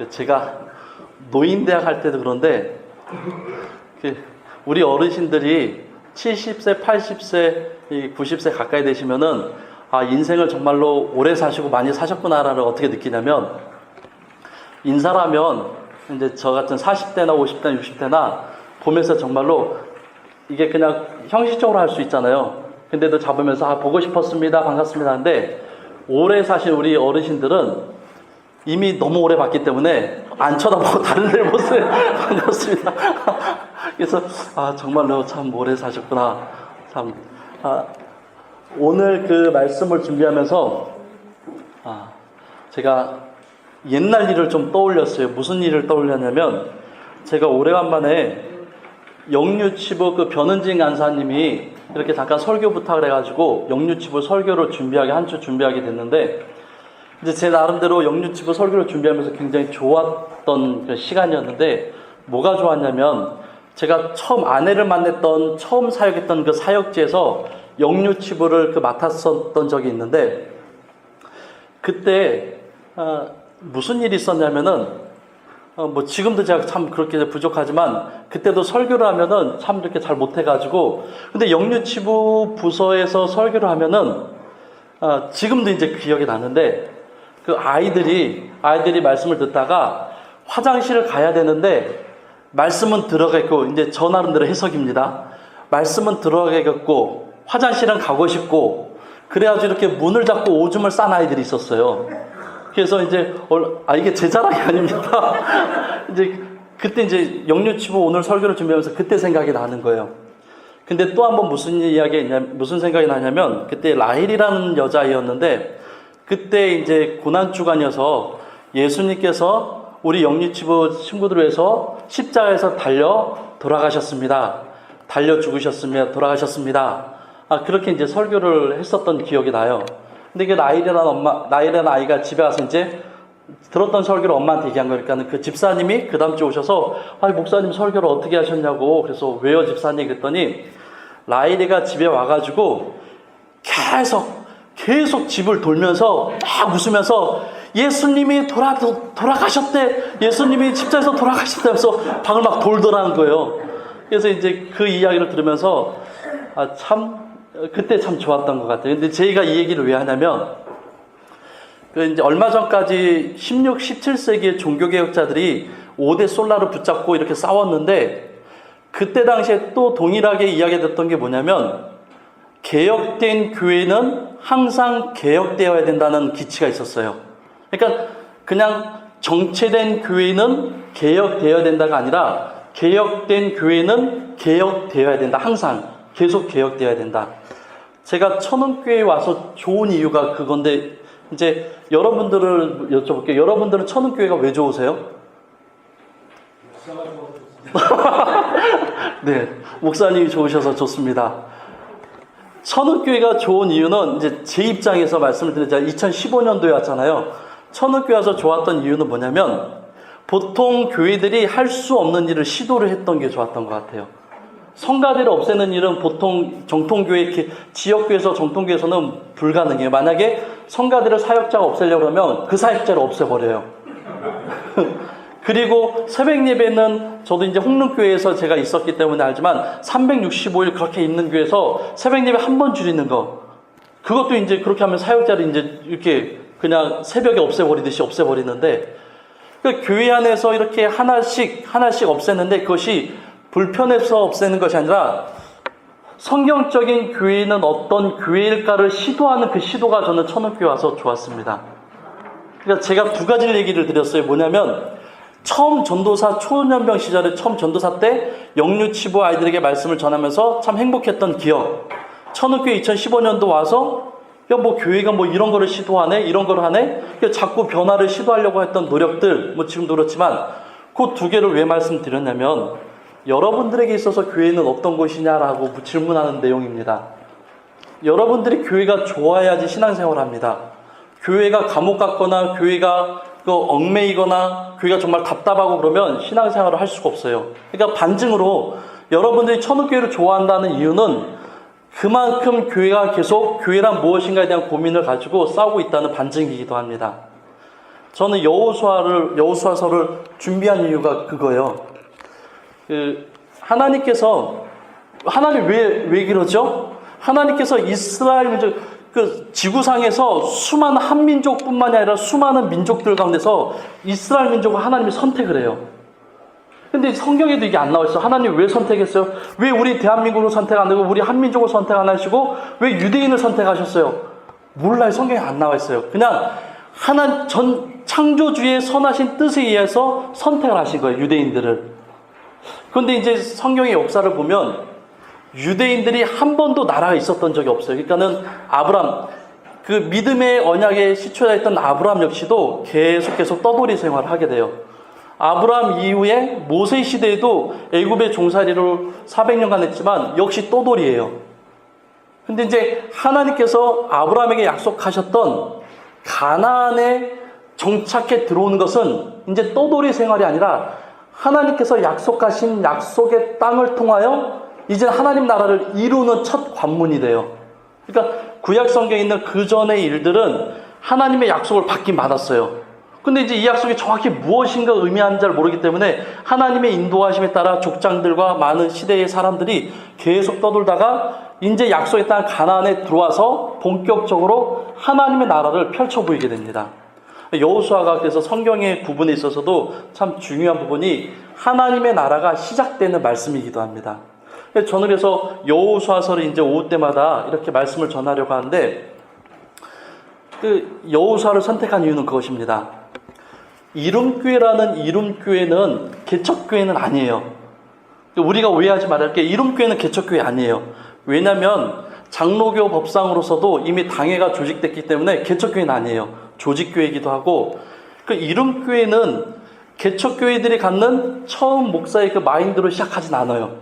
제가 노인대학 할 때도 그런데 우리 어르신들이 70세, 80세, 90세 가까이 되시면은 인생을 정말로 오래 사시고 많이 사셨구나를 어떻게 느끼냐면, 인사라면 이제 저 같은 40대나 50대나 60대나 보면서 정말로 이게 그냥 형식적으로 할 수 있잖아요. 근데도 잡으면서 보고 싶었습니다, 반갑습니다 하는데, 오래 사신 우리 어르신들은 이미 너무 오래 봤기 때문에 안 쳐다보고 다른 데 보세요. 반갑습니다. 그래서 정말로 참 오래 사셨구나. 참 오늘 그 말씀을 준비하면서 제가 옛날 일을 좀 떠올렸어요. 무슨 일을 떠올렸냐면, 제가 오래간만에 영유치부 그 변은진 간사님이 이렇게 잠깐 설교 부탁을 해가지고 영유치부 설교를 한 주 준비하게 됐는데, 이제 제 나름대로 영유치부 설교를 준비하면서 굉장히 좋았던 그 시간이었는데, 뭐가 좋았냐면, 제가 처음 아내를 만났던 처음 사역했던 그 사역지에서 영유치부를 맡았었던 적이 있는데, 그때 무슨 일이 있었냐면은, 지금도 제가 참 그렇게 부족하지만, 그때도 설교를 하면은 참 이렇게 잘 못해가지고, 근데 영유치부 부서에서 설교를 하면은, 지금도 이제 기억이 나는데, 그 아이들이 말씀을 듣다가 화장실을 가야 되는데, 말씀은 들어가겠고, 이제 저 나름대로 해석입니다. 말씀은 들어가겠고, 화장실은 가고 싶고, 그래가지고 이렇게 문을 잡고 오줌을 싼 아이들이 있었어요. 그래서 이제, 이게 제 자랑이 아닙니다. 그때 이제 영유치부 오늘 설교를 준비하면서 그때 생각이 나는 거예요. 근데 또 한 번 무슨 생각이 나냐면, 그때 라헬이라는 여자아이였는데, 그때 이제 고난주간이어서 예수님께서 우리 영유치부 친구들을 위해서 십자가에서 달려 돌아가셨습니다. 달려 죽으셨으며 돌아가셨습니다. 그렇게 이제 설교를 했었던 기억이 나요. 근데 그 라헬이라는 아이가 집에 와서 이제 들었던 설교를 엄마한테 얘기한 거니까 그 집사님이 그 다음 주에 오셔서 목사님 설교를 어떻게 하셨냐고, 그래서 왜요 집사님 그랬더니, 라헬이가 집에 와가지고 계속 집을 돌면서 막 웃으면서 예수님이 돌아가셨대, 예수님이 십자가에서 돌아가셨다면서 방을 막 돌더라는 거예요. 그래서 이제 그 이야기를 들으면서 그때 참 좋았던 것 같아요. 근데 저희가 이 얘기를 왜 하냐면, 이제 얼마 전까지 16, 17세기의 종교개혁자들이 5대 솔라를 붙잡고 이렇게 싸웠는데, 그때 당시에 또 동일하게 이야기됐던 게 뭐냐면, 개혁된 교회는 항상 개혁되어야 된다는 기치가 있었어요. 그러니까 그냥 정체된 교회는 개혁되어야 된다가 아니라, 개혁된 교회는 개혁되어야 된다. 항상 계속 개혁되어야 된다. 제가 천운교회에 와서 좋은 이유가 그건데, 이제 여러분들을 여쭤볼게요. 여러분들은 천운교회가 왜 좋으세요? 네, 목사님이 좋으셔서 좋습니다. 천운교회가 좋은 이유는, 이제 제 입장에서 말씀을 드리자면 2015년도에 왔잖아요. 천운교회 와서 좋았던 이유는 뭐냐면, 보통 교회들이 할 수 없는 일을 시도를 했던 게 좋았던 것 같아요. 성가대를 없애는 일은 보통 정통교회, 지역교회에서 정통교회에서는 불가능해요. 만약에 성가대를 사역자가 없애려고 하면 그 사역자를 없애버려요. 그리고 새벽 예배는 저도 이제 홍릉교회에서 제가 있었기 때문에 알지만 365일 그렇게 있는 교회에서 새벽 예배 한 번 줄이는 거, 그것도 이제 그렇게 하면 사역자를 이제 이렇게 그냥 새벽에 없애버리듯이 없애버리는데, 그러니까 교회 안에서 이렇게 하나씩 없애는데, 그것이 불편해서 없애는 것이 아니라 성경적인 교회는 어떤 교회일까를 시도하는 그 시도가 저는 천운교회 와서 좋았습니다. 그러니까 제가 두 가지 얘기를 드렸어요. 뭐냐면, 처음 전도사 초년병 시절에 처음 전도사 때 영유치부 아이들에게 말씀을 전하면서 참 행복했던 기억. 천운교회 2015년도 와서 교회가 이런 거를 시도하네, 이런 거를 하네. 자꾸 변화를 시도하려고 했던 노력들, 지금도 그렇지만, 그 두 개를 왜 말씀드렸냐면, 여러분들에게 있어서 교회는 어떤 곳이냐라고 질문하는 내용입니다. 여러분들이 교회가 좋아야지 신앙생활을 합니다. 교회가 감옥 같거나 교회가 얽매이거나 교회가 정말 답답하고 그러면 신앙생활을 할 수가 없어요. 그러니까 반증으로 여러분들이 천운교회를 좋아한다는 이유는 그만큼 교회가 계속 교회란 무엇인가에 대한 고민을 가지고 싸우고 있다는 반증이기도 합니다. 저는 여호수아서를 준비한 이유가 그거예요. 하나님 왜 그러죠? 하나님께서 이스라엘 민족, 지구상에서 수많은 한민족뿐만이 아니라 수많은 민족들 가운데서 이스라엘 민족을 하나님이 선택을 해요. 근데 성경에도 이게 안 나와 있어. 하나님 왜 선택했어요? 왜 우리 대한민국을 선택 안 하고 우리 한민족을 선택 안 하시고 왜 유대인을 선택하셨어요? 몰라요. 성경에 안 나와 있어요. 그냥 창조주의 선하신 뜻에 의해서 선택을 하신 거예요. 유대인들을. 그런데 이제 성경의 역사를 보면 유대인들이 한 번도 나라가 있었던 적이 없어요. 그러니까는 아브람, 그 믿음의 언약의 시초자였던 아브람 역시도 계속 떠돌이 생활을 하게 돼요. 아브람 이후에 모세 시대에도 애굽의 종살이를 400년간 했지만 역시 떠돌이에요. 근데 이제 하나님께서 아브람에게 약속하셨던 가나안에 정착해 들어오는 것은 이제 떠돌이 생활이 아니라 하나님께서 약속하신 약속의 땅을 통하여 이제 하나님 나라를 이루는 첫 관문이 돼요. 그러니까 구약 성경에 있는 그 전의 일들은 하나님의 약속을 받긴 받았어요. 근데 이제 이 약속이 정확히 무엇인가 의미하는지 잘 모르기 때문에 하나님의 인도하심에 따라 족장들과 많은 시대의 사람들이 계속 떠돌다가 이제 약속의 땅 가나안에 들어와서 본격적으로 하나님의 나라를 펼쳐 보이게 됩니다. 여호수아가 그래서 성경의 부분에 있어서도 참 중요한 부분이 하나님의 나라가 시작되는 말씀이기도 합니다. 저는 그래서 여호수아서를 이제 오후 때마다 이렇게 말씀을 전하려고 하는데 여호수아를 선택한 이유는 그것입니다. 이름교회라는 이름교회는 개척교회는 아니에요. 우리가 오해하지 말할 게 이름교회는 개척교회 아니에요. 왜냐하면 장로교 법상으로서도 이미 당회가 조직됐기 때문에 개척교회는 아니에요. 조직교회이기도 하고 그 이름교회는 개척교회들이 갖는 처음 목사의 그 마인드로 시작하진 않아요.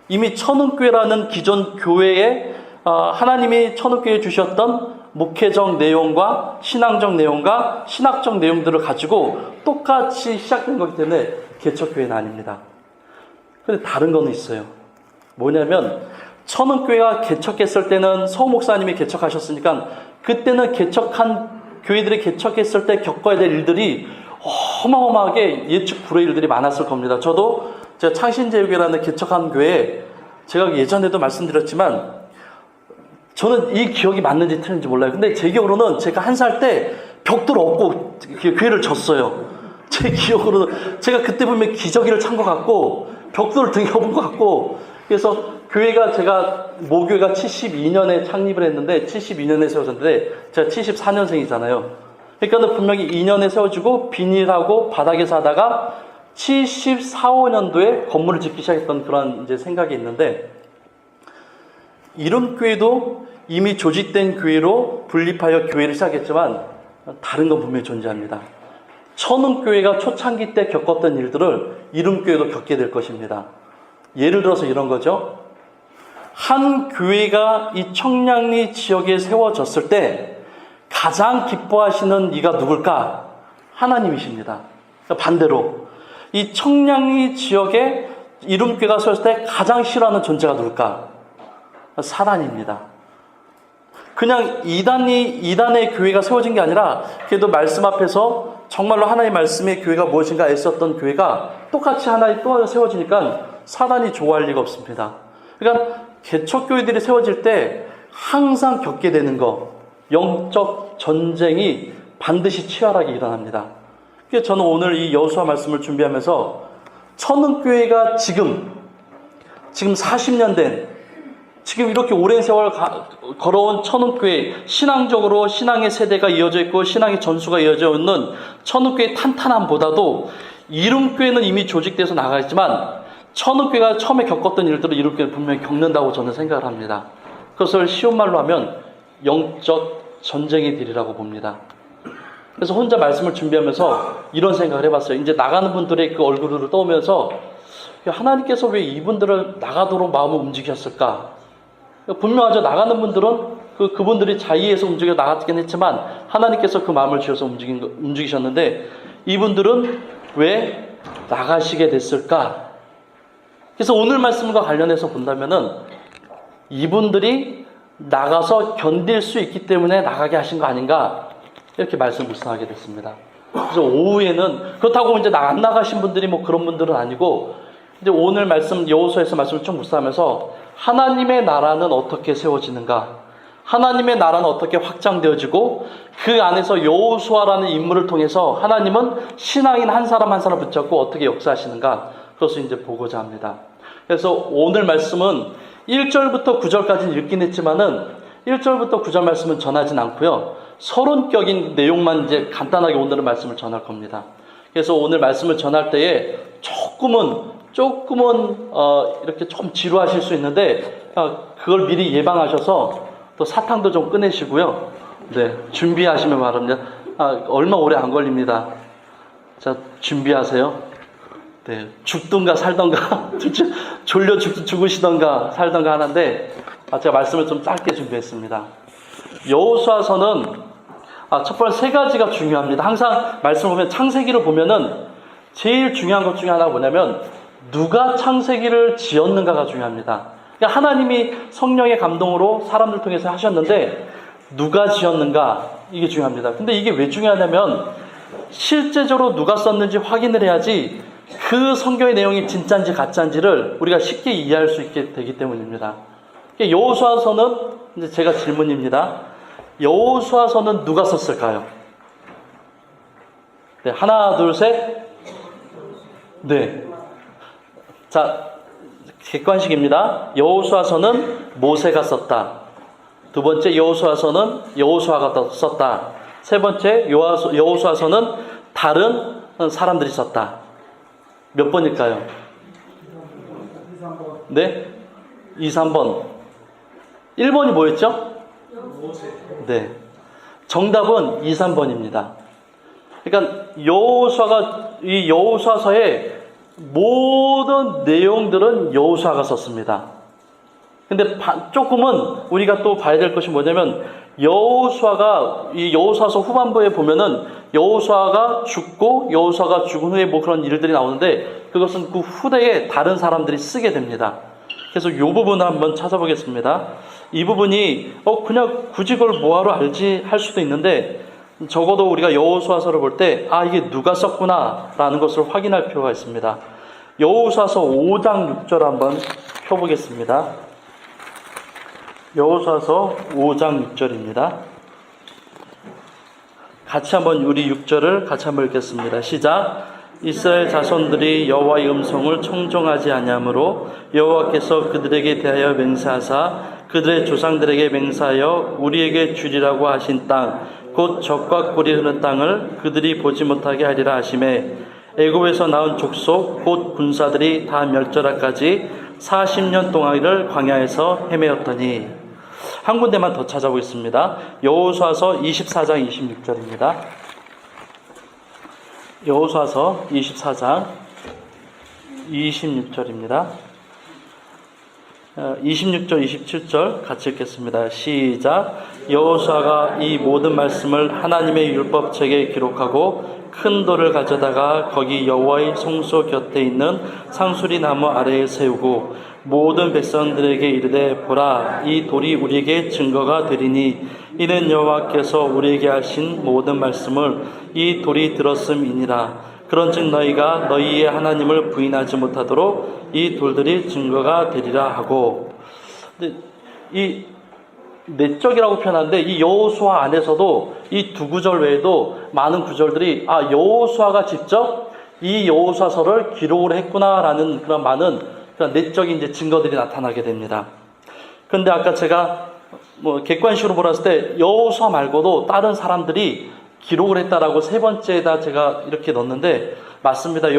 이미 천은교회라는 기존 교회에 하나님이 천은교회에 주셨던 목회적 내용과 신앙적 내용과 신학적 내용들을 가지고 똑같이 시작된 거기 때문에 개척교회는 아닙니다. 그런데 다른 거는 있어요. 뭐냐면 천은교회가 개척했을 때는 서 목사님이 개척하셨으니까 그때는 교회들이 개척했을 때 겪어야 될 일들이 어마어마하게 예측 불허의 일들이 많았을 겁니다. 제가 창신제일교회라는 개척한 교회에 제가 예전에도 말씀드렸지만 저는 이 기억이 맞는지 틀린지 몰라요. 근데 제 기억으로는 제가 1살 때 벽돌을 얻고 교회를 졌어요. 제 기억으로는 제가 그때 보면 기저귀를 찬 것 같고 벽돌을 등에 업은 것 같고 그래서 제가 모교회가 72년에 창립을 했는데 72년에 세워졌는데 제가 74년생이잖아요. 그러니까 분명히 2년에 세워지고 비닐하고 바닥에서 하다가 74, 5년도에 건물을 짓기 시작했던 그런 이제 생각이 있는데 이름교회도 이미 조직된 교회로 분립하여 교회를 시작했지만 다른 건 분명히 존재합니다. 천은교회가 초창기 때 겪었던 일들을 이름교회도 겪게 될 것입니다. 예를 들어서 이런 거죠. 한 교회가 이 청량리 지역에 세워졌을 때 가장 기뻐하시는 이가 누굴까? 하나님이십니다. 반대로 이 청량리 지역에 이름교회가 세웠을 때 가장 싫어하는 존재가 누굴까? 사단입니다. 그냥 이단의 교회가 세워진 게 아니라 그래도 말씀 앞에서 정말로 하나님의 말씀의 교회가 무엇인가 애썼던 교회가 똑같이 하나의 또 세워지니까 사단이 좋아할 리가 없습니다. 그러니까 개척교회들이 세워질 때 항상 겪게 되는 거, 영적 전쟁이 반드시 치열하게 일어납니다. 그래서 저는 오늘 이 여호수아 말씀을 준비하면서 천은교회가 지금 40년 된 지금 이렇게 오랜 세월 걸어온 천은교회, 신앙적으로 신앙의 세대가 이어져 있고 신앙의 전수가 이어져 있는 천은교회의 탄탄함보다도 이름교회는 이미 조직돼서 나가 있지만 천은교회가 처음에 겪었던 일들을 이름교회는 분명히 겪는다고 저는 생각을 합니다. 그것을 쉬운 말로 하면 영적 전쟁의 길이라고 봅니다. 그래서 혼자 말씀을 준비하면서 이런 생각을 해봤어요. 이제 나가는 분들의 그 얼굴을 떠오면서 하나님께서 왜 이분들을 나가도록 마음을 움직이셨을까? 분명하죠. 나가는 분들은 그분들이 자의해서 움직여 나갔긴 했지만 하나님께서 그 마음을 주셔서 움직이셨는데 이분들은 왜 나가시게 됐을까? 그래서 오늘 말씀과 관련해서 본다면은 이분들이 나가서 견딜 수 있기 때문에 나가게 하신 거 아닌가? 이렇게 말씀 묵상하게 됐습니다. 그래서 오후에는 그렇다고 이제 안 나가신 분들이 뭐 그런 분들은 아니고 이제 오늘 말씀 여호수아에서 말씀을 좀 묵상하면서 하나님의 나라는 어떻게 세워지는가? 하나님의 나라는 어떻게 확장되어지고 그 안에서 여호수아라는 인물을 통해서 하나님은 신앙인 한 사람 한 사람 붙잡고 어떻게 역사하시는가? 그것을 이제 보고자 합니다. 그래서 오늘 말씀은 1절부터 9절까지는 읽긴 했지만은 1절부터 9절 말씀은 전하진 않고요. 서론격인 내용만 이제 간단하게 오늘은 말씀을 전할 겁니다. 그래서 오늘 말씀을 전할 때에 조금은 이렇게 조금 지루하실 수 있는데 그걸 미리 예방하셔서 또 사탕도 좀 꺼내시고요. 네, 준비하시면 바랍니다. 얼마 오래 안 걸립니다. 자, 준비하세요. 네, 죽든가 살던가 졸려 죽으시던가 살던가 하는데 제가 말씀을 좀 짧게 준비했습니다. 여호수아서는 첫 번째 세 가지가 중요합니다. 항상 말씀을 보면 창세기를 보면은 제일 중요한 것 중에 하나가 뭐냐면 누가 창세기를 지었는가가 중요합니다. 그러니까 하나님이 성령의 감동으로 사람들 통해서 하셨는데 누가 지었는가 이게 중요합니다. 근데 이게 왜 중요하냐면 실제적으로 누가 썼는지 확인을 해야지 그 성경의 내용이 진짜인지 가짜인지를 우리가 쉽게 이해할 수 있게 되기 때문입니다. 여호수아서는 이제 제가 질문입니다. 여호수아서는 누가 썼을까요? 네, 하나, 둘, 셋. 네. 자, 객관식입니다. 여호수아서는 모세가 썼다. 두 번째 여호수아서는 여호수아가 썼다. 세 번째 여호수아서는 다른 사람들이 썼다. 몇 번일까요? 네? 2, 3번. 1번이 뭐였죠? 네. 정답은 2, 3번입니다. 그러니까 이 여호수아서의 모든 내용들은 여호수아가 썼습니다. 근데 조금은 우리가 또 봐야 될 것이 뭐냐면 여호수아가 이 여호수아서 후반부에 보면은 여호수아가 죽고 여호수아가 죽은 후에 뭐 그런 일들이 나오는데 그것은 그 후대에 다른 사람들이 쓰게 됩니다. 그래서 이 부분을 한번 찾아보겠습니다. 이 부분이 그냥 굳이 그걸 뭐하러 알지 할 수도 있는데 적어도 우리가 여호수아서를 볼 때 이게 누가 썼구나라는 것을 확인할 필요가 있습니다. 여호수아서 5장 6절 한번 펴보겠습니다. 여호수아서 5장 6절입니다. 같이 한번 우리 6절을 같이 한번 읽겠습니다. 시작. 이스라엘 자손들이 여호와의 음성을 청종하지 아니하므로 여호와께서 그들에게 대하여 맹세하사 그들의 조상들에게 맹세하여 우리에게 주리라고 하신 땅 곧 젖과 꿀이 흐르는 땅을 그들이 보지 못하게 하리라 하시매 애굽에서 나온 족속 곧 군사들이 다 멸절하까지 40년 동안을 광야에서 헤매었더니 한 군데만 더 찾아보겠습니다. 여호수아서 24장 26절입니다. 여호수아서 24장 26절입니다. 26절, 27절 같이 읽겠습니다. 시작. 여호수아가 이 모든 말씀을 하나님의 율법책에 기록하고 큰 돌을 가져다가 거기 여호와의 성소 곁에 있는 상수리 나무 아래에 세우고 모든 백성들에게 이르되 보라 이 돌이 우리에게 증거가 되리니 이는 여호와께서 우리에게 하신 모든 말씀을 이 돌이 들었음이니라. 그런즉 너희가 너희의 하나님을 부인하지 못하도록 이 돌들이 증거가 되리라 하고. 근데 이 내적이라고 표현하는데 이 여호수아 안에서도 이 두 구절 외에도 많은 구절들이 여호수아가 직접 이 여호수아서를 기록을 했구나라는 그런 많은 그런 내적인 이제 증거들이 나타나게 됩니다. 그런데 아까 제가 객관식으로 보았을 때 여호수아 말고도 다른 사람들이 기록을 했다라고 세 번째에다 제가 이렇게 넣었는데 맞습니다.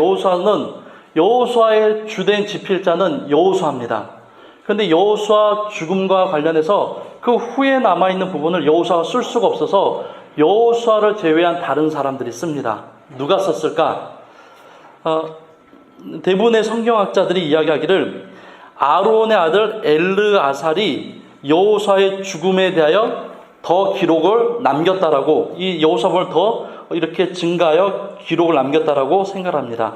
여호수아의 주된 집필자는 여호수아입니다. 그런데 여호수아 죽음과 관련해서 그 후에 남아있는 부분을 여호수아가 쓸 수가 없어서 여호수아를 제외한 다른 사람들이 씁니다. 누가 썼을까? 대부분의 성경학자들이 이야기하기를 아론의 아들 엘르아살이 여호수아의 죽음에 대하여 더 기록을 남겼다라고 이 여호수아를 더 이렇게 증가하여 기록을 남겼다라고 생각합니다.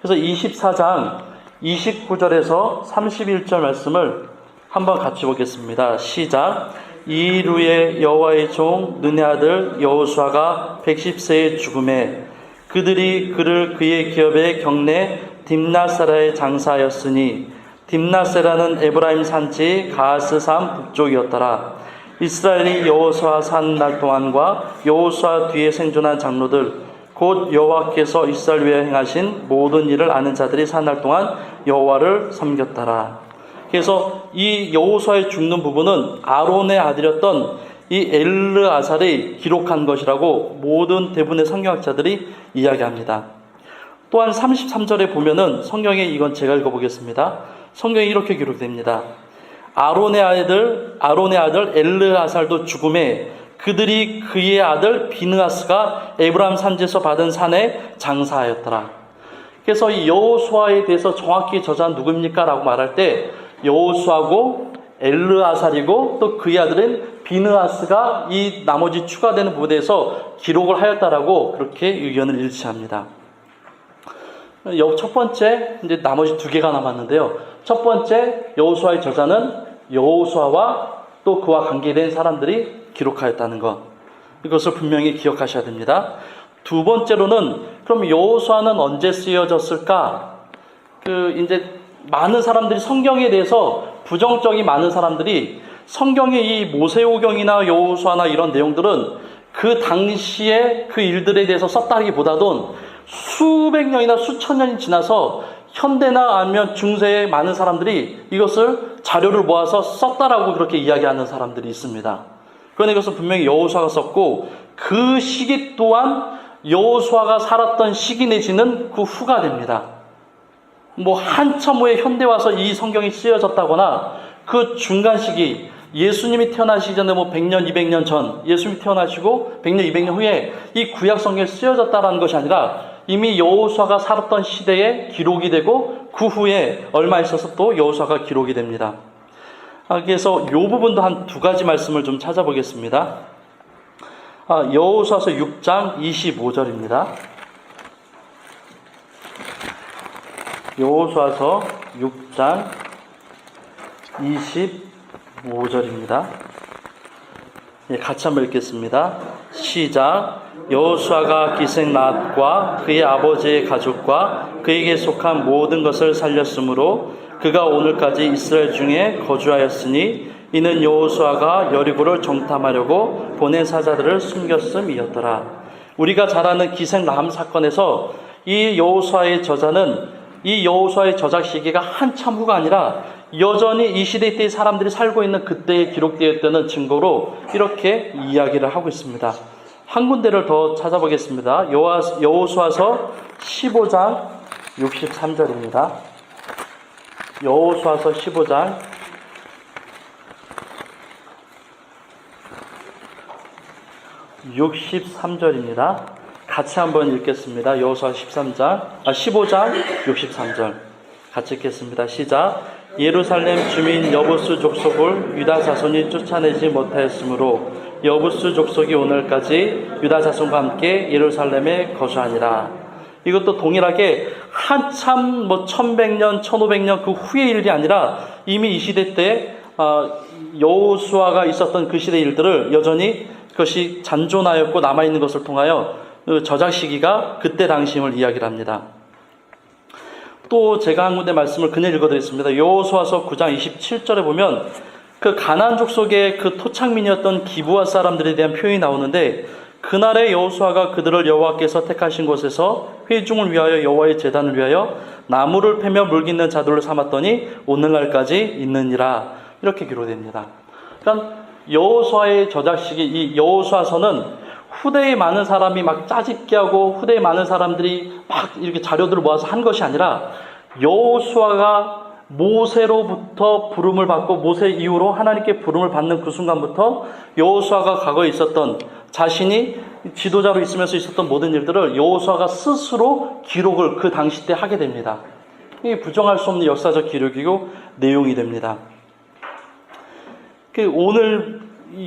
그래서 24장 29절에서 31절 말씀을 한번 같이 보겠습니다. 시작. 이일 후에 여호와의 종 눈의 아들 여호수아가 110세의 죽음에 그들이 그를 그의 기업의 경내 딥나세라에 장사하였으니 딥나세라는 에브라임 산지 가스산 북쪽이었더라. 이스라엘이 여호수아 산 날 동안과 여호수아 뒤에 생존한 장로들 곧 여호와께서 이스라엘 위에 행하신 모든 일을 아는 자들이 산 날 동안 여호와를 섬겼더라. 그래서 이 여호수아의 죽는 부분은 아론의 아들이었던 이 엘르아살이 기록한 것이라고 모든 대부분의 성경학자들이 이야기합니다. 또한 33절에 보면은 성경에 이건 제가 읽어보겠습니다. 성경에 이렇게 기록됩니다. 아론의 아들 엘르아살도 죽음에 그들이 그의 아들 비느하스가 에브라임 산지에서 받은 산에 장사하였더라. 그래서 이 여호수아에 대해서 정확히 저자는 누구입니까? 라고 말할 때 여호수아고 엘르아살이고 또 그의 아들인 비느하스가 이 나머지 추가되는 부분에서 기록을 하였다라고 그렇게 의견을 일치합니다. 첫 번째, 이제 나머지 두 개가 남았는데요. 첫 번째, 여호수아의 저자는 여호수아와 또 그와 관계된 사람들이 기록하였다는 것. 이것을 분명히 기억하셔야 됩니다. 두 번째로는 그럼 여호수아는 언제 쓰여졌을까? 이제 많은 사람들이 성경에 대해서 부정적인 많은 사람들이 성경의 이 모세오경이나 여호수아나 이런 내용들은 그 당시에 그 일들에 대해서 썼다기보다는 수백 년이나 수천 년이 지나서 현대나 아니면 중세의 많은 사람들이 이것을 자료를 모아서 썼다라고 그렇게 이야기하는 사람들이 있습니다. 그러나 이것은 분명히 여호수아가 썼고 그 시기 또한 여호수아가 살았던 시기 내지는 그 후가 됩니다. 한참 후에 현대 와서 이 성경이 쓰여졌다거나 그 중간 시기 예수님이 태어나시기 전에 100년, 200년 전 예수님이 태어나시고 100년, 200년 후에 이 구약 성경이 쓰여졌다라는 것이 아니라 이미 여호수아가 살았던 시대에 기록이 되고 그 후에 얼마 있어서 또 여호수아가 기록이 됩니다. 그래서 이 부분도 한 두 가지 말씀을 좀 찾아보겠습니다. 여호수아서 6장 25절입니다. 여호수아서 6장 25절입니다. 같이 한번 읽겠습니다. 시작. 여호수아가 기생낫과 그의 아버지의 가족과 그에게 속한 모든 것을 살렸으므로 그가 오늘까지 이스라엘 중에 거주하였으니 이는 여호수아가 여리고를 정탐하려고 보낸 사자들을 숨겼음이었더라. 우리가 잘 아는 기생람 사건에서 이 여호수아의 저자는 이 여호수아의 저작 시기가 한참 후가 아니라 여전히 이 시대 때의 사람들이 살고 있는 그때에 기록되었다는 증거로 이렇게 이야기를 하고 있습니다. 한 군데를 더 찾아보겠습니다. 여호수아서 15장 63절입니다. 여호수아서 15장 63절입니다. 같이 한번 읽겠습니다. 여호수아 15장 63절 같이 읽겠습니다. 시작. 예루살렘 주민 여부수 족속을 유다 자손이 쫓아내지 못하였으므로 여부수 족속이 오늘까지 유다 자손과 함께 예루살렘에 거주하니라. 이것도 동일하게 한참 1100년, 1500년 그 후의 일이 아니라 이미 이 시대 때 여호수아가 있었던 그 시대 일들을 여전히 그것이 잔존하였고 남아있는 것을 통하여 그 저작 시기가 그때 당시임을 이야기를 합니다. 또 제가 한 군데 말씀을 그냥 읽어드리겠습니다. 여호수아서 9장 27절에 보면 그 가나안 족속의 그 토착민이었던 기브아 사람들에 대한 표현이 나오는데 그날에 여호수아가 그들을 여호와께서 택하신 곳에서 회중을 위하여 여호와의 제단을 위하여 나무를 패며 물깃는 자들을 삼았더니 오늘날까지 있느니라. 이렇게 기록됩니다. 그러니까 여호수아의 저작 시기, 이 여호수아서는 후대에 많은 사람이 막 짜집기 하고 후대에 많은 사람들이 막 이렇게 자료들을 모아서 한 것이 아니라 여호수아가 모세로부터 부름을 받고 모세 이후로 하나님께 부름을 받는 그 순간부터 여호수아가 과거에 있었던 자신이 지도자로 있으면서 있었던 모든 일들을 여호수아가 스스로 기록을 그 당시 때 하게 됩니다. 이게 부정할 수 없는 역사적 기록이고 내용이 됩니다. 오늘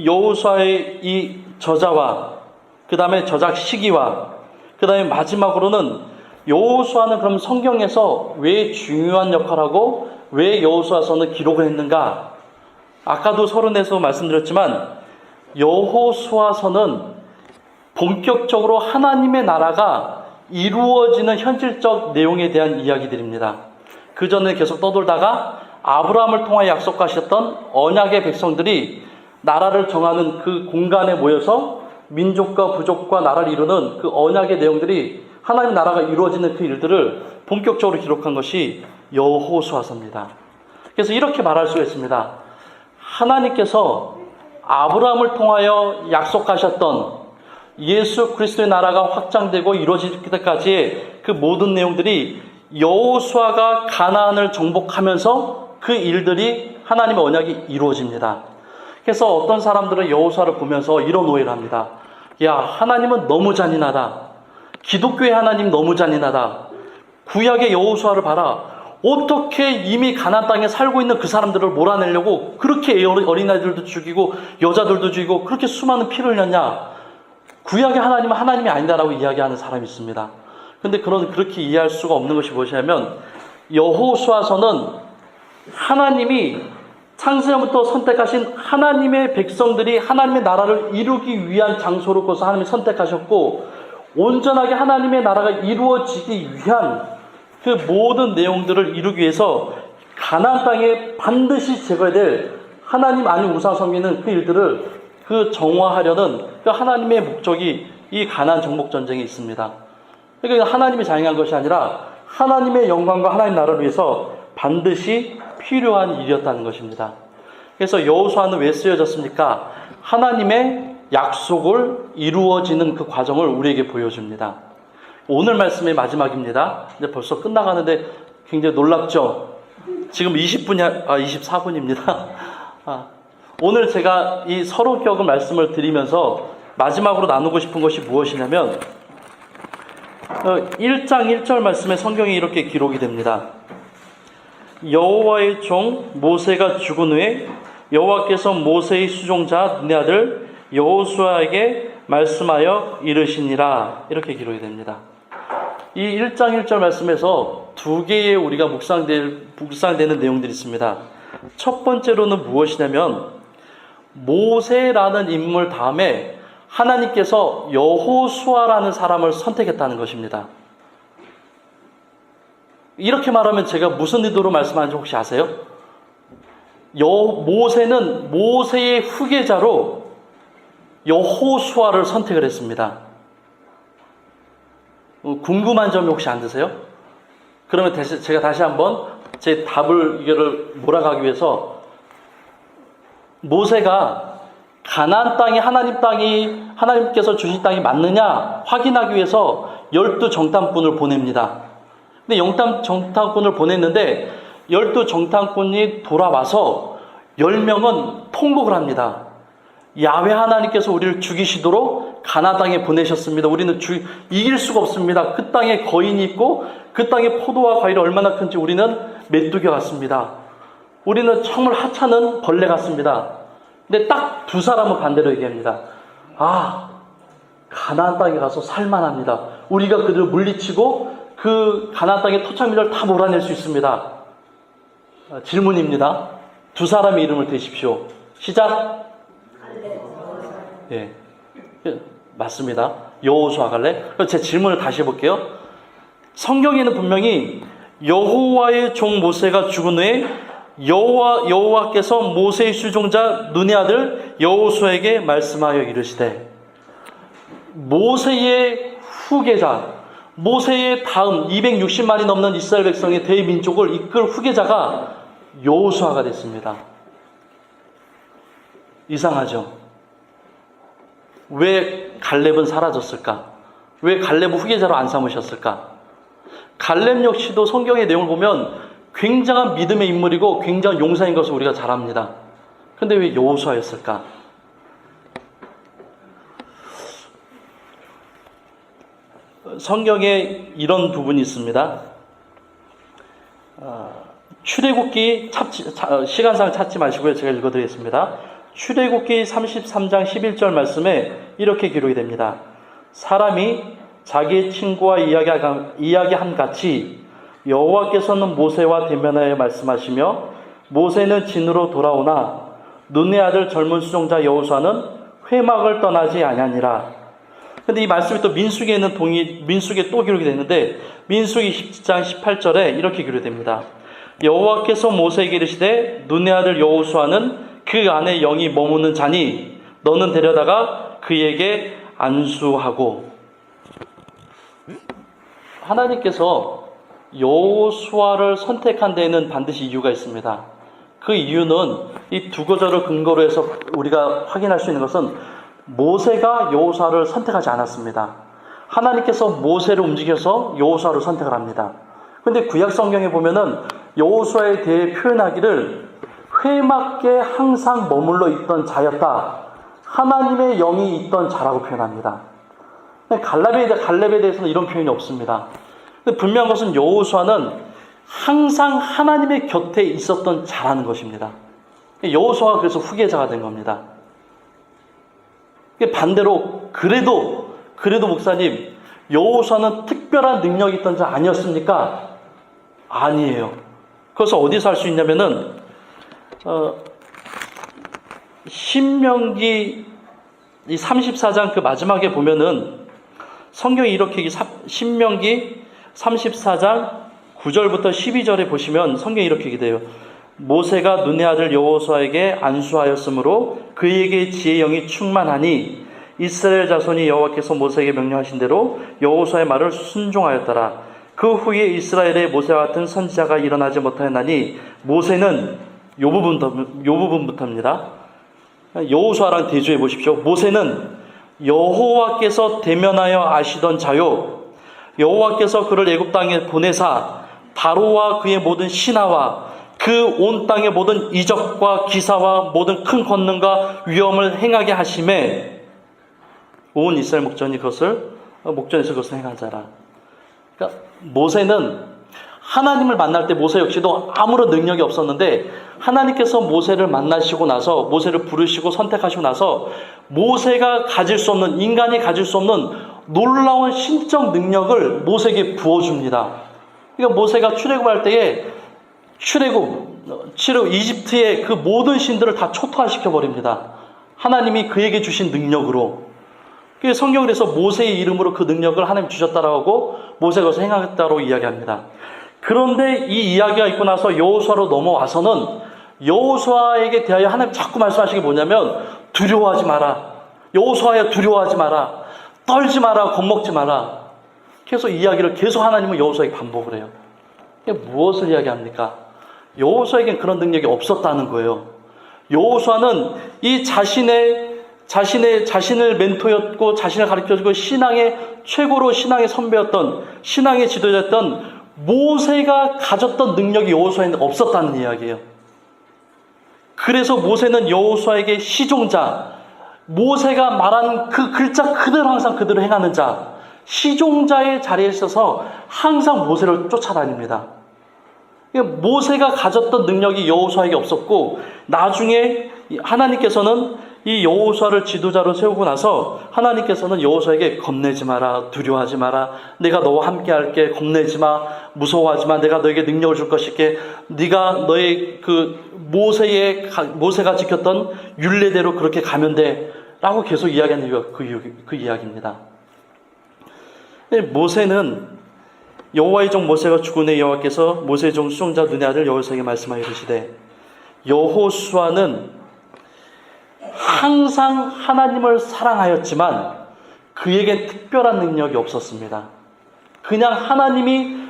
여호수아의 이 저자와 그 다음에 저작 시기와 그 다음에 마지막으로는 여호수아는 그럼 성경에서 왜 중요한 역할하고 왜 여호수아서는 기록을 했는가? 아까도 서론에서 말씀드렸지만 여호수아서는 본격적으로 하나님의 나라가 이루어지는 현실적 내용에 대한 이야기들입니다. 그 전에 계속 떠돌다가 아브라함을 통하여 약속하셨던 언약의 백성들이 나라를 정하는 그 공간에 모여서 민족과 부족과 나라를 이루는 그 언약의 내용들이 하나님의 나라가 이루어지는 그 일들을 본격적으로 기록한 것이 여호수아서입니다. 그래서 이렇게 말할 수가 있습니다. 하나님께서 아브라함을 통하여 약속하셨던 예수 그리스도의 나라가 확장되고 이루어질 때까지의 그 모든 내용들이 여호수아가 가나안을 정복하면서 그 일들이 하나님의 언약이 이루어집니다. 그래서 어떤 사람들은 여호수아를 보면서 이런 오해를 합니다. 야, 하나님은 너무 잔인하다. 기독교의 하나님 너무 잔인하다. 구약의 여호수아를 봐라. 어떻게 이미 가나안 땅에 살고 있는 그 사람들을 몰아내려고 그렇게 어린아이들도 죽이고 여자들도 죽이고 그렇게 수많은 피를 흘렸냐. 구약의 하나님은 하나님이 아니다라고 이야기하는 사람이 있습니다. 근데 그렇게 이해할 수가 없는 것이 무엇이냐면 여호수아서는 하나님이 창세전부터 선택하신 하나님의 백성들이 하나님의 나라를 이루기 위한 장소로 그것을 하나님이 선택하셨고 온전하게 하나님의 나라가 이루어지기 위한 그 모든 내용들을 이루기 위해서 가나안 땅에 반드시 제거해야 될 하나님 아닌 우상 섬기는 그 일들을 그 정화하려는 그 하나님의 목적이 이 가나안 정복 전쟁에 있습니다. 그러니까 하나님이 자행한 것이 아니라 하나님의 영광과 하나님 나라를 위해서 반드시 필요한 일이었다는 것입니다. 그래서 여호수아는 왜 쓰여졌습니까? 하나님의 약속을 이루어지는 그 과정을 우리에게 보여줍니다. 오늘 말씀의 마지막입니다. 근데 벌써 끝나가는데 굉장히 놀랍죠? 지금 24분입니다. 오늘 제가 이 서론격의 말씀을 드리면서 마지막으로 나누고 싶은 것이 무엇이냐면 1장 1절 말씀에 성경이 이렇게 기록이 됩니다. 여호와의 종 모세가 죽은 후에 여호와께서 모세의 수종자 네 아들 여호수아에게 말씀하여 이르시니라. 이렇게 기록이 됩니다. 이 1장 1절 말씀에서 두 개의 우리가 묵상되는 내용들이 있습니다. 첫 번째로는 무엇이냐면 모세라는 인물 다음에 하나님께서 여호수아라는 사람을 선택했다는 것입니다. 이렇게 말하면 제가 무슨 의도로 말씀하는지 혹시 아세요? 모세는 모세의 후계자로 여호수아를 선택을 했습니다. 궁금한 점이 혹시 안 드세요? 그러면 제가 다시 한번 제 답을 이거를 몰아가기 위해서 모세가 가나안 땅이 하나님께서 주신 땅이 맞느냐 확인하기 위해서 12정탐꾼을 보냅니다. 근데 정탐꾼을 보냈는데 12정탐꾼이 돌아와서 10명은 통곡을 합니다. 야훼 하나님께서 우리를 죽이시도록 가나안 땅에 보내셨습니다. 우리는 이길 수가 없습니다. 그 땅에 거인이 있고 그 땅에 포도와 과일이 얼마나 큰지 우리는 메뚜기 같습니다. 우리는 정말 하찮은 벌레 같습니다. 근데 딱 두 사람은 반대로 얘기합니다. 가나안 땅에 가서 살만합니다. 우리가 그들을 물리치고 그 가나안 땅의 토착민을 다 몰아낼 수 있습니다. 질문입니다. 두 사람의 이름을 대십시오. 시작. 예, 맞습니다. 여호수아 갈렙. 그럼 제 질문을 다시 해볼게요. 성경에는 분명히 여호와의 종 모세가 죽은 후에 여호와께서 모세의 수종자 눈의 아들 여호수아에게 말씀하여 이르시되, 모세의 후계자, 모세의 다음 260만이 넘는 이스라엘 백성의 대민족을 이끌 후계자가 여호수아가 됐습니다. 이상하죠? 왜 갈렙은 사라졌을까? 왜 갈렙을 후계자로 안 삼으셨을까? 갈렙 역시도 성경의 내용을 보면 굉장한 믿음의 인물이고 굉장한 용사인 것을 우리가 잘 압니다. 근데 왜 여호수아였을까? 성경에 이런 부분이 있습니다. 출애굽기 시간상 찾지 마시고요. 제가 읽어드리겠습니다. 출애굽기 33장 11절 말씀에 이렇게 기록이 됩니다. 사람이 자기의 친구와 이야기한 같이 여호와께서는 모세와 대면하여 말씀하시며 모세는 진으로 돌아오나 눈의 아들 젊은 수종자 여호수아는 회막을 떠나지 아니하니라. 근데 이 말씀이 또 민수기에는 민수기에 또 기록이 되는데 민수기 10장 18절에 이렇게 기록됩니다. 여호와께서 모세에게 이르시되 눈의 아들 여호수아는 그 안에 영이 머무는 자니 너는 데려다가 그에게 안수하고. 하나님께서 여호수아를 선택한 데에는 반드시 이유가 있습니다. 그 이유는 이 두 구절을 근거로 해서 우리가 확인할 수 있는 것은 모세가 여호수아를 선택하지 않았습니다. 하나님께서 모세를 움직여서 여호수아를 선택을 합니다. 그런데 구약 성경에 보면은 여호수아에 대해 표현하기를 회막에 항상 머물러 있던 자였다. 하나님의 영이 있던 자라고 표현합니다. 갈렙에 대해서는 이런 표현이 없습니다. 근데 분명한 것은 여호수아는 항상 하나님의 곁에 있었던 자라는 것입니다. 여호수아가 그래서 후계자가 된 겁니다. 반대로 그래도 목사님, 여호수아는 특별한 능력이 있던 자 아니었습니까? 아니에요. 그래서 어디서 알 수 있냐면은 신명기 이 34장 그 마지막에 보면은 성경이 이렇게 신명기 34장 9절부터 12절에 보시면 성경이 이렇게 기대요. 모세가 눈의 아들 여호수아에게 안수하였으므로 그에게 지혜의 영이 충만하니 이스라엘 자손이 여호와께서 모세에게 명령하신 대로 여호수아의 말을 순종하였더라. 그 후에 이스라엘에 모세와 같은 선지자가 일어나지 못하였나니 모세는 요 부분부터입니다. 여호수아랑 대조해 보십시오. 모세는 여호와께서 대면하여 아시던 자요 여호와께서 그를 애굽 땅에 보내사 바로와 그의 모든 신하와 그 온 땅의 모든 이적과 기사와 모든 큰 권능과 위엄을 행하게 하심에 온 이스라엘 목전에서 그것을 행한 자라. 그러니까 모세는 하나님을 만날 때 모세 역시도 아무런 능력이 없었는데 하나님께서 모세를 만나시고 나서 모세를 부르시고 선택하시고 나서 모세가 가질 수 없는 인간이 가질 수 없는 놀라운 신적 능력을 모세에게 부어줍니다. 그러니까 모세가 출애굽할 때에 이집트의 그 모든 신들을 다 초토화시켜 버립니다. 하나님이 그에게 주신 능력으로. 성경을 해서 모세의 이름으로 그 능력을 하나님 주셨다라고 하고 모세가 그것을 행하겠다고 이야기합니다. 그런데 이 이야기가 있고 나서 여호수아로 넘어와서는 여호수아에게 대하여 하나님 자꾸 말씀하시는 게 뭐냐면 두려워하지 마라. 여호수아야 두려워하지 마라. 떨지 마라. 겁먹지 마라. 계속 이야기를 계속 하나님은 여호수아에게 반복을 해요. 무엇을 이야기합니까? 여호수아에겐 그런 능력이 없었다는 거예요. 여호수아는 이 자신을 멘토였고 자신을 가르쳐주고 최고로 신앙의 선배였던 신앙의 지도자였던 모세가 가졌던 능력이 여호수아에는 없었다는 이야기예요. 그래서 모세는 여호수아에게 시종자, 모세가 말한 그 글자 그대로 항상 그대로 행하는 자, 시종자의 자리에 있어서 항상 모세를 쫓아다닙니다. 모세가 가졌던 능력이 여호수아에게 없었고 나중에 하나님께서는 이 여호수아를 지도자로 세우고 나서 하나님께서는 여호수아에게 겁내지 마라, 두려워하지 마라, 내가 너와 함께 할게, 겁내지 마, 무서워하지 마, 내가 너에게 능력을 줄 것이게, 네가 너의 그 모세가 지켰던 율례대로 그렇게 가면 돼 라고 계속 이야기하는 이유가 그 이야기입니다. 모세는 여호와의 종 모세가 죽은 후에 여호와께서 모세의 종 수종자 눈의 아들 여호수아에게 말씀하여 이르시되 여호수아는 항상 하나님을 사랑하였지만 그에겐 특별한 능력이 없었습니다. 그냥 하나님이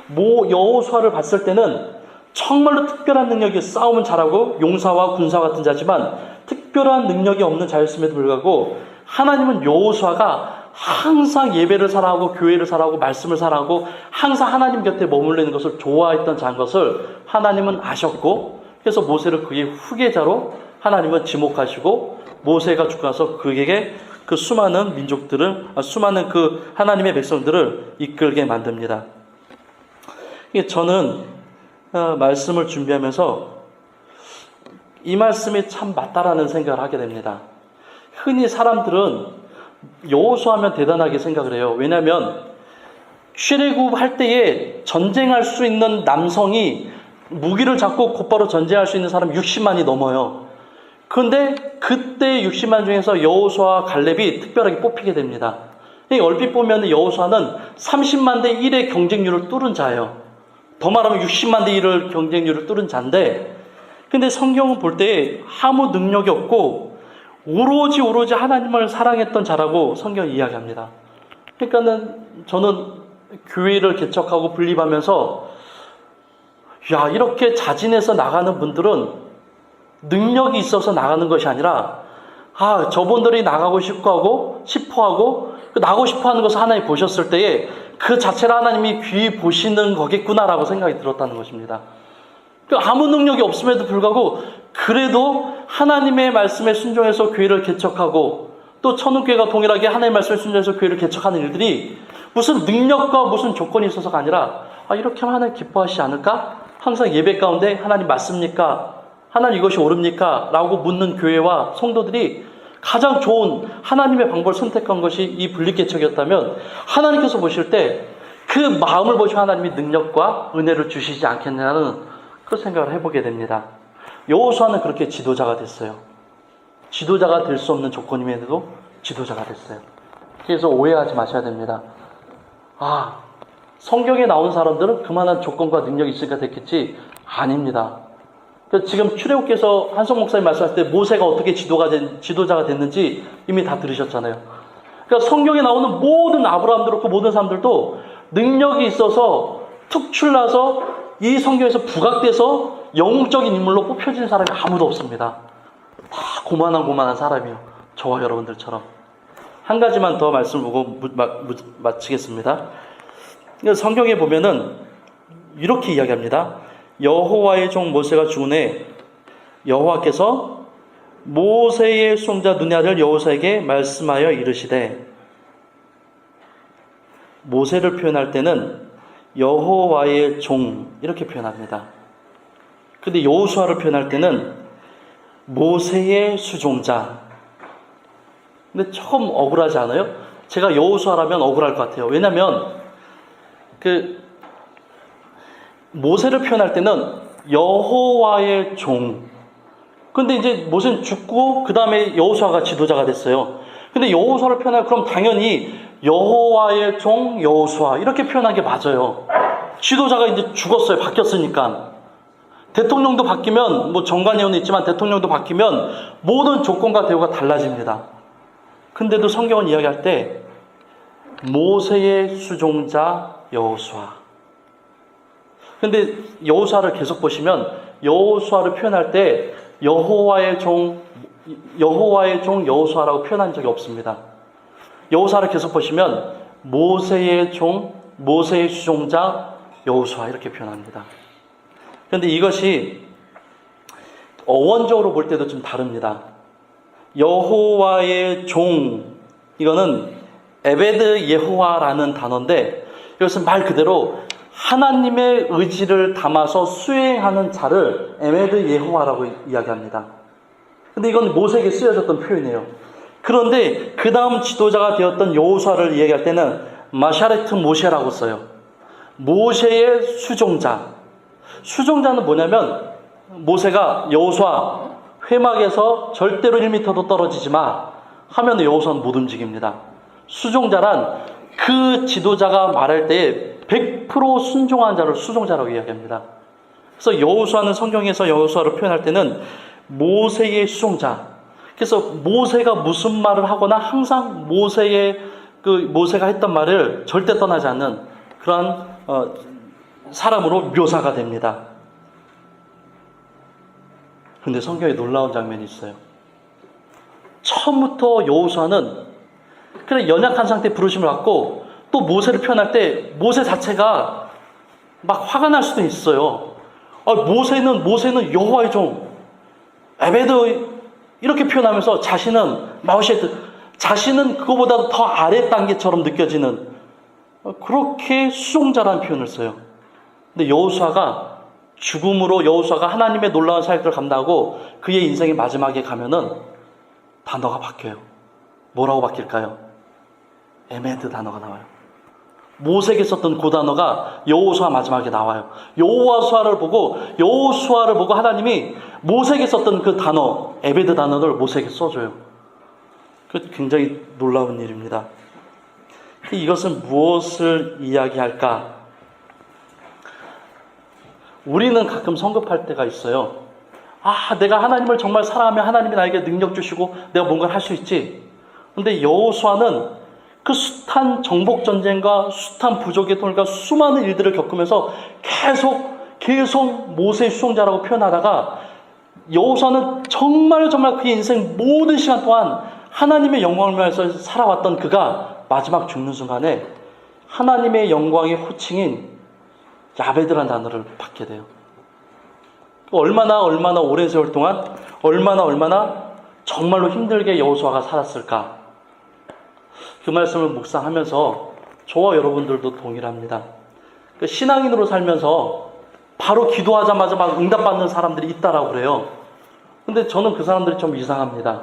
여호수아를 봤을 때는 정말로 특별한 능력이 싸움은 잘하고 용사와 군사 같은 자지만 특별한 능력이 없는 자였음에도 불구하고 하나님은 여호수아가 항상 예배를 사랑하고 교회를 사랑하고 말씀을 사랑하고 항상 하나님 곁에 머물러 있는 것을 좋아했던 자인 것을 하나님은 아셨고 그래서 모세를 그의 후계자로 하나님은 지목하시고 모세가 죽고 나서 그에게 그 수많은 수많은 그 하나님의 백성들을 이끌게 만듭니다. 저는 말씀을 준비하면서 이 말씀이 참 맞다라는 생각을 하게 됩니다. 흔히 사람들은 여호수아하면 대단하게 생각을 해요. 왜냐하면 출애굽 할 때에 전쟁할 수 있는 남성이 무기를 잡고 곧바로 전쟁할 수 있는 사람 60만이 넘어요. 그런데 그때 60만 중에서 여호수아와 갈렙이 특별하게 뽑히게 됩니다. 얼핏 보면 여호수아는 30만 대 1의 경쟁률을 뚫은 자예요. 더 말하면 60만 대 1을 경쟁률을 뚫은 자인데, 근데 성경은 볼 때 아무 능력이 없고 오로지 하나님을 사랑했던 자라고 성경이 이야기합니다. 그러니까는 저는 교회를 개척하고 분립하면서 이렇게 자진해서 나가는 분들은 능력이 있어서 나가는 것이 아니라 저분들이 나가고 싶어 하고 나가고 싶어 하는 것을 하나님이 보셨을 때에 그 자체를 하나님이 귀히 보시는 거겠구나라고 생각이 들었다는 것입니다. 아무 능력이 없음에도 불구하고 그래도 하나님의 말씀에 순종해서 교회를 개척하고 또 천운교회가 동일하게 하나님의 말씀에 순종해서 교회를 개척하는 일들이 무슨 능력과 무슨 조건이 있어서가 아니라 이렇게 하면 하나님 기뻐하시지 않을까? 항상 예배 가운데 하나님 맞습니까? 하나님 이것이 옳습니까? 라고 묻는 교회와 성도들이 가장 좋은 하나님의 방법을 선택한 것이 이 분립개척이었다면 하나님께서 보실 때 그 마음을 보시고 하나님이 능력과 은혜를 주시지 않겠냐는 그 생각을 해보게 됩니다. 여호수아는 그렇게 지도자가 됐어요. 지도자가 될 수 없는 조건임에도 지도자가 됐어요. 그래서 오해하지 마셔야 됩니다. 성경에 나온 사람들은 그만한 조건과 능력이 있으니까 됐겠지? 아닙니다. 지금 출애굽기에서 한성 목사님 말씀하실 때 모세가 어떻게 지도자가 됐는지 이미 다 들으셨잖아요. 그러니까 성경에 나오는 모든 아브라함도 그렇고 모든 사람들도 능력이 있어서 툭 출나서 이 성경에서 부각돼서 영웅적인 인물로 뽑혀진 사람이 아무도 없습니다. 다 고만한 사람이에요. 저와 여러분들처럼. 한 가지만 더 말씀을 보고 마치겠습니다. 성경에 보면은 이렇게 이야기합니다. 여호와의 종 모세가 죽은 후에 여호와께서 모세의 수종자 눈의 아들 여호수아에게 말씀하여 이르시되, 모세를 표현할 때는 여호와의 종 이렇게 표현합니다. 근데 여호수아를 표현할 때는 모세의 수종자. 근데 조금 억울하지 않아요? 제가 여호수아라면 억울할 것 같아요. 왜냐하면 모세를 표현할 때는 여호와의 종. 근데 이제 모세는 죽고 그 다음에 여호수아가 지도자가 됐어요. 근데 여호수아를 표현하면 그럼 당연히 여호와의 종 여호수아 이렇게 표현한 게 맞아요. 지도자가 이제 죽었어요. 바뀌었으니까. 대통령도 바뀌면 정관예우는 있지만 대통령도 바뀌면 모든 조건과 대우가 달라집니다. 근데도 성경은 이야기할 때 모세의 수종자 여호수아. 근데 여호수아를 계속 보시면 여호수아를 표현할 때 여호와의 종 여호수아라고 표현한 적이 없습니다. 여호수아를 계속 보시면 모세의 종, 모세의 수종자 여호수아 이렇게 표현합니다. 그런데 이것이 어원적으로 볼 때도 좀 다릅니다. 여호와의 종, 이거는 에베드 예호와라는 단어인데 이것은 말 그대로 하나님의 의지를 담아서 수행하는 자를 에베드 예호와라고 이야기합니다. 근데 이건 모세에게 쓰여졌던 표현이에요. 그런데 그 다음 지도자가 되었던 여호수아를 이야기할 때는 마샤레트 모세라고 써요. 모세의 수종자. 수종자는 뭐냐면 모세가 여호수아 회막에서 절대로 1m도 떨어지지 마 하면 여호수아는 못 움직입니다. 수종자란 그 지도자가 말할 때 100% 순종한 자를 수종자라고 이야기합니다. 그래서 여호수아는 성경에서 여호수아를 표현할 때는 모세의 수종자. 그래서 모세가 무슨 말을 하거나 항상 모세가 했던 말을 절대 떠나지 않는 그러한 사람으로 묘사가 됩니다. 그런데 성경에 놀라운 장면이 있어요. 처음부터 여호수아는 그래 연약한 상태에 부르심을 받고 또 모세를 표현할 때 모세 자체가 막 화가 날 수도 있어요. 모세는 여호와의 종 에베드 이렇게 표현하면서 자신은 그거보다 더 아래 단계처럼 느껴지는 그렇게 수종자라는 표현을 써요. 근데 여호수아가 죽음으로 여호수아가 하나님의 놀라운 사역들을 감당하고 그의 인생의 마지막에 가면은 단어가 바뀌어요. 뭐라고 바뀔까요? 에메드 단어가 나와요. 모세에게 썼던 그 단어가 여호수아 마지막에 나와요. 여호수아를 보고 하나님이 모세에게 썼던 그 단어 에베드 단어를 모세에게 써줘요. 그 굉장히 놀라운 일입니다. 이것은 무엇을 이야기할까? 우리는 가끔 성급할 때가 있어요. 내가 하나님을 정말 사랑하면 하나님이 나에게 능력 주시고 내가 뭔가를 할 수 있지. 근데 여호수아는 그 숱한 정복 전쟁과 숱한 부족의 통일과 수많은 일들을 겪으면서 계속 모세의 수종자라고 표현하다가 여호수아는 정말 그의 인생 모든 시간 동안 하나님의 영광을 위해서 살아왔던 그가 마지막 죽는 순간에 하나님의 영광의 호칭인 야베드라는 단어를 받게 돼요. 얼마나 오랜 세월 동안 얼마나 정말로 힘들게 여호수아가 살았을까? 그 말씀을 묵상하면서 저와 여러분들도 동일합니다. 신앙인으로 살면서 바로 기도하자마자 막 응답받는 사람들이 있다라고 그래요. 근데 저는 그 사람들이 좀 이상합니다.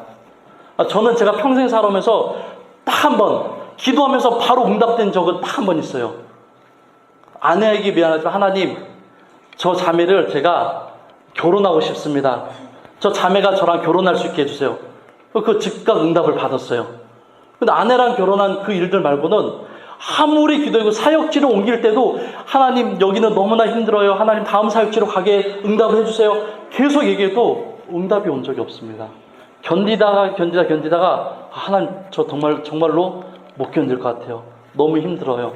저는 제가 평생 살아오면서 딱 한 번 기도하면서 바로 응답된 적은 딱 한 번 있어요. 아내에게 미안하지만 하나님, 저 자매를 제가 결혼하고 싶습니다. 저 자매가 저랑 결혼할 수 있게 해주세요. 그 즉각 응답을 받았어요. 근데 아내랑 결혼한 그 일들 말고는 아무리 기도하고 사역지로 옮길 때도 하나님 여기는 너무나 힘들어요. 하나님 다음 사역지로 가게 응답을 해주세요. 계속 얘기해도 응답이 온 적이 없습니다. 견디다가 하나님 저 정말로 못 견딜 것 같아요. 너무 힘들어요.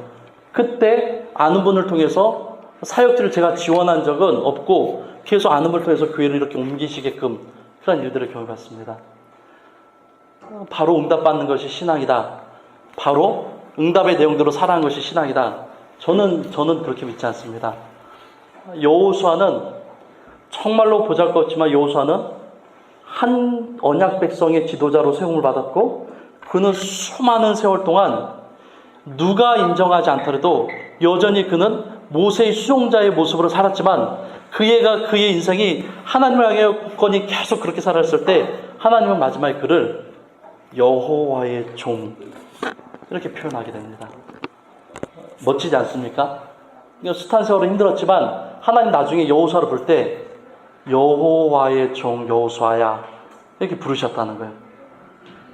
그때 아는 분을 통해서 사역지를 제가 지원한 적은 없고 계속 아는 분을 통해서 교회를 이렇게 옮기시게끔 그런 일들을 경험했습니다. 바로 응답받는 것이 신앙이다. 바로 응답의 내용대로 살아가는 것이 신앙이다. 저는 그렇게 믿지 않습니다. 여호수아는 정말로 보잘것없지만 여호수아는 한 언약 백성의 지도자로 세움을 받았고 그는 수많은 세월 동안 누가 인정하지 않더라도 여전히 그는 모세의 수종자의 모습으로 살았지만 그의 인생이 하나님을 향해 굳건히 계속 그렇게 살았을 때 하나님은 마지막에 그를 여호와의 종 이렇게 표현하게 됩니다. 멋지지 않습니까? 숱한 세월은 힘들었지만 하나님 나중에 여호수아를 볼 때 여호와의 종 여호수아야 이렇게 부르셨다는 거예요.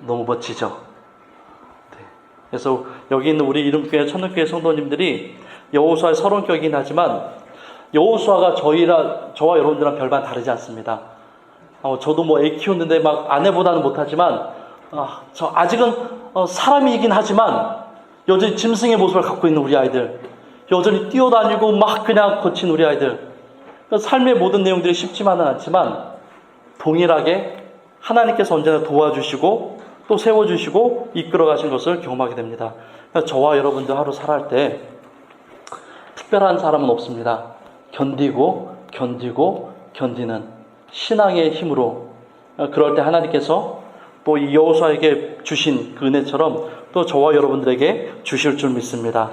너무 멋지죠? 네. 그래서 여기 있는 우리 이름교회 천년교회 성도님들이 여호수아의 서론격이긴 하지만 여호수아가 저와 여러분들이랑 별반 다르지 않습니다. 저도 애 키우는데 막 아내보다는 못하지만 저 아직은 사람이긴 하지만 여전히 짐승의 모습을 갖고 있는 우리 아이들, 여전히 뛰어다니고 막 그냥 거친 우리 아이들, 삶의 모든 내용들이 쉽지만은 않지만 동일하게 하나님께서 언제나 도와주시고 또 세워주시고 이끌어가신 것을 경험하게 됩니다. 저와 여러분들 하루 살아갈 때 특별한 사람은 없습니다. 견디는 신앙의 힘으로 그럴 때 하나님께서 또 이 여호수아에게 주신 그 은혜처럼 또 저와 여러분들에게 주실 줄 믿습니다.